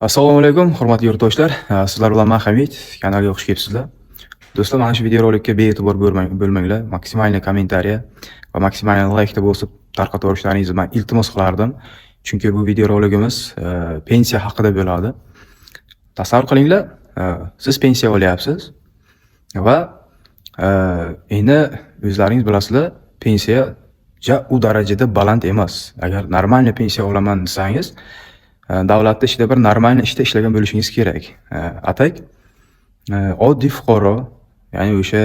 Assalomu alaykum, hurmatli yurtdoshlar. Sizlar bilan men Hamid, kanalga xush kelibsizlar. Do'stlar, mana shu videorolikka bee'tibor bo'lmanglar. Maksimalniy kommentariya va maksimalniy laykni bosib tarqatib yuborishlaringizni men iltimos qilardim. Chunki bu videoroligimiz pensiya haqida bo'ladi. Tasavvur qilinglar, siz pensiya olyapsiz va endi o'zlaringiz bilasizlar, pensiya u darajada baland emas. Agar normalniy pensiya olaman desangiz, davlatda ishda bir normal ishda ishlagan bo'lishingiz kerak. Atak oddiy fuqaro, ya'ni o'sha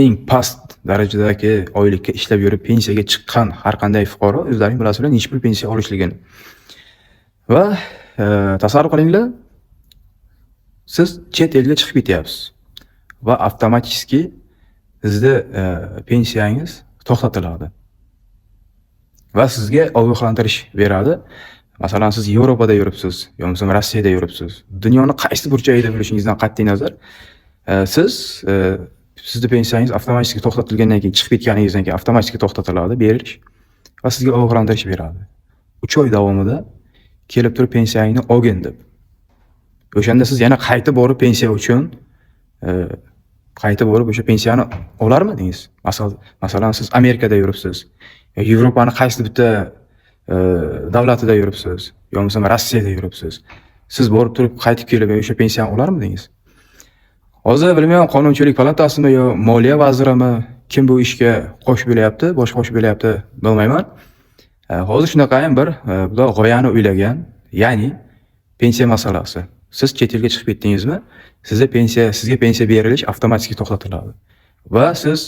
eng past darajadagi oylikka ishlab yurib pensiyaga chiqqan har qanday fuqaro o'zlaring bilasizlar necha pul pensiya olishligini. Va tasavvur qilinglar, siz chet elga chiqib ketyapsiz va avtomatik sizda pensiyangiz to'xtatiladi. Va sizga ogohlantirish beradi. Masalan, siz Yevropada yuribsiz, yoki Rossiyada yuribsiz. Dunyoning qaysi burchagida bo'lishingizdan qat'iy nazar, sizni pensiyangiz avtomatik to'xtatilgandan keyin, chiqib ketganingizdan keyin avtomatik to'xtatiladi berish va sizga ogohlantirish beradi. 3 oy davomida kelib turib pensiyangni olgin deb. O'shanda siz yana qaytib borib pensiya uchun qaytib borib o'sha pensiyani olarmidingiz? Masalan, siz Amerikada yuribsiz. Yevropaning qaysi bitta davlatida yuribsiz, yoki Rossiyada yuribsiz. Siz borib turib qaytib kelib o'sha pensiyani olarmidingiz? Hozir bilmayman, qonunchilik palatasimi yo moliya vazirimi kim bu ishga qo'shib bo'lyapti, bosh qo'shib bo'lyapti bilmayman. Hozir shunaqayam bir bular g'oyani o'ylagan, ya'ni pensiya masalasi. Siz chet elga chiqib ketdingizmi, sizga pensiya berilish avtomatik to'xtatiladi. Va siz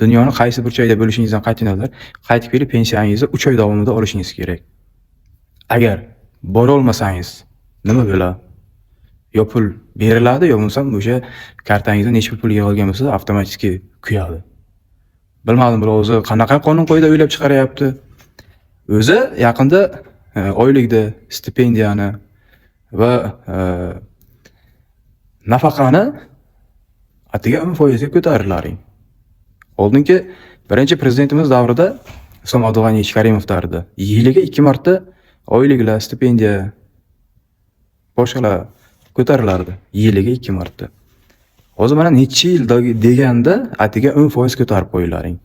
dunyoning qaysi burchagida bo'lishingizdan qat'iy nazar, qaytib kelib pensiyangizni 3 oy davomida olishingiz kerak. Agar bora olmasangiz nima bo'ladi? Yo pul beriladi, yo bo'lmasa o'sha kartangizda necha pul yig'ilgan bo'lsa avtomatik kuyadi. Bilmadim, bir o'zi qanaqa qonun qo'yida o'ylab chiqaryapti. O'zi yaqinda oylikda stipendiyani va nafaqani atiga 10% ga ko'tarilaring. Oldingi birinchi prezidentimiz davrida Islom Abdug'aniyevich Karimov davrida yiliga 2 marta oyliklar, stipendiya boshqalar ko'tarilardi. Yiliga 2 marta. Hozir mana necha yil deganda atiga 10% ko'tarib qo'yilaring.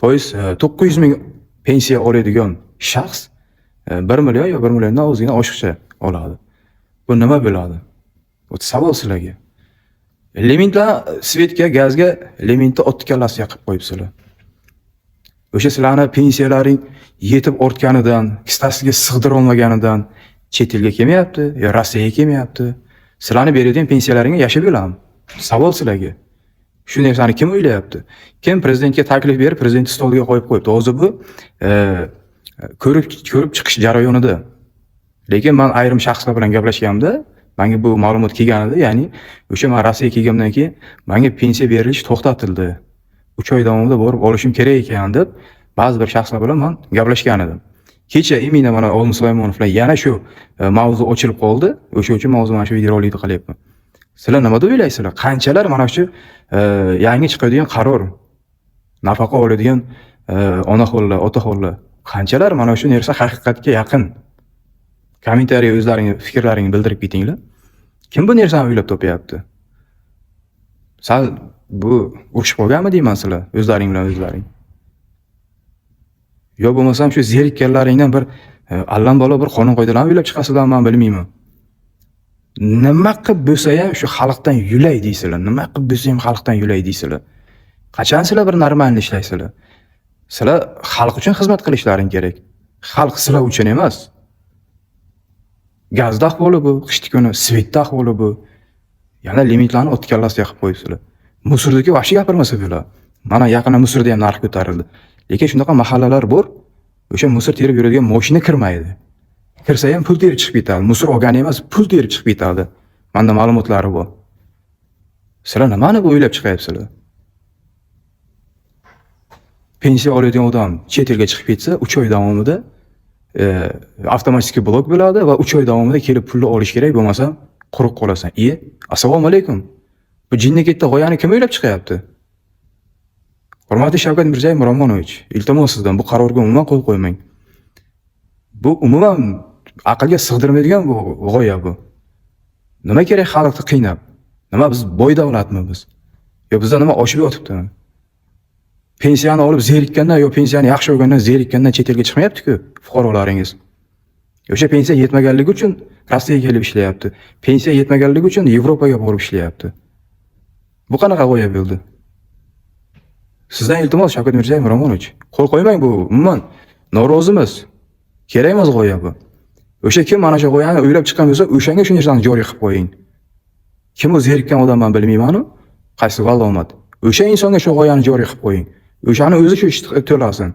To'ys 900 ming pensiya oladigan shaxs 1 million yo 1 milliondan ozgina oshiqcha oladi. Bu nima bo'ladi? Bu savol sizlarga. Limitlar svetga, gazga limitni otkalasi yoqib qo'yibsizlar. O'sha sizlarning pensiyalaring yetib ortganidan, kistasiga sig'dira olmaganidan chet elga kelmayapti, yo Rossiyaga kelmayapti. Sizlarning beradigan pensiyalaringga yashab yuramiz. Savol sizlarga. Shu narsani kim o'ylayapti? Kim prezidentga taklif berib, prezident stoliga qo'yib qo'yibdi? Hozir bu ko'rib chiqish jarayonida. Lekin men ayrim shaxslar bilan gaplashganimda, menga bu ma'lumot kelganida, ya'ni o'sha men Rossiyaga kelgandan keyin menga pensiya berilish to'xtatildi. 3 oy davomida borib olishim kerak ekan deb ba'zi bir shaxslar bilan men gaplashgan edim. Kecha imina mana Olim Sulaymonov bilan yana shu mavzu ochilib qoldi. O'sha uchun mavzu mana shu videorolikni qilyapman. Sizlar nima deb o'ylaysizlar? Qanchalar mana shu yangi chiqadigan qaror, nafaqa oladigan onaxonlar, otaxonlar, qanchalar mana shu narsa haqiqatga yaqin? Kommentariya o'zlaringiz fikrlaringizni bildirib ketinglar. Kim bu narsani o'ylab topyapti? Sal bu urushib qolganmi deyman sizlar o'zlaring bilan o'zlaring? Yo bo'lmasam shu zerikkanlaringdan bir allambalo bir qonun qoidalarni o'ylab chiqasizlarmi, men bilmayman. Nima qilib bo'lsa ham shu xalqdan yulay deysizlar. Nima qilib bo'lsa ham xalqdan yulay deysizlar. Qachon sizlar bir normal ishlaysizlar? Sizlar xalq uchun xizmat qilishlaring kerak. Xalq sizlar uchun emas. Gazda ahvoli bu, qishki kuni svetda ahvoli bu. Yana limitlarni o'tkallasiga qilib qo'yibsizlar. Musurdagi vahshiy gapirmasa bo'ladi. Mana yaqinda Musurda ham narx ko'tarildi. Lekin shunaqa mahallalar bor, o'sha musur terib yuradigan mashina kirmaydi. Kirsa ham pul terib chiqib ketadi. Musur olgani emas, pul terib chiqib ketadi. Menda ma'lumotlari bor. Sizlar nimani bu o'ylab chiqyapsizlar? Pensiya oladigan odam chet elga chiqib ketsa, 3 oy davomida avtomatik blok bo'ladi va 3 oy davomida kelib pulni olish kerak, bo'lmasa quruq qolasan. Assalomu alaykum. Bu jinnaketda g'oyani kim o'ylab chiqyapti? Hurmatli Shavkat Mirziyoyev Miromonovich, iltimos sizdan bu qarorga umuman qo'l qo'ymang. Bu umuman aqlga sig'dirmaydigan bu g'oya bu. Nima kerak xalqni qiynab? Nima biz boy davlatmi biz? Yo bizda nima oshib yotibdimi? Pensiyani olib zerikkandan yo pensiyani yaxshi olgandan zerikkandan chet elga chiqmayapti-ku fuqarolaringiz. O'sha pensiya yetmaganligi uchun Rossiyaga kelib ishlayapti. Pensiya yetmaganligi uchun Yevropaga borib ishlayapti. Bu qanaqa g'oya bo'ldi? Sizdan iltimos Shavkat Mirziyoyev Miromonovich, qo'l qo'ymang bu. Umuman norozimiz. Kerak emas g'oya bu. O'sha kim mana shu g'oyani o'ylab chiqqan bo'lsa, o'shanga shu narsani joriy qilib qo'ying. Kim o'zi zerikkan odamman bilmayman-ku. Qaysi vallomat. O'sha insonga shu g'oyani joriy qilib qo'ying. O'shani o'zi shu ishni to'lasin.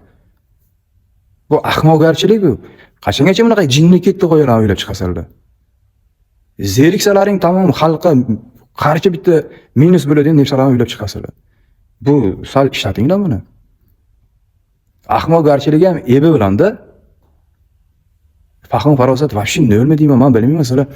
Bu ahmoqgarchilik bu. Qachongacha bunaqa jinni ketdi g'oyalarni o'ylab chiqasizlar? Zeriksalaring tamom xalqqa qarshi bitta minus bo'ladigan narsalarni o'ylab chiqasizlar. Bu sal ishlatinglar buni. Ahmoqgarchilik ham ebi bilanda. Fahm farosat vashing nima deyman, men bilmayman sizlar.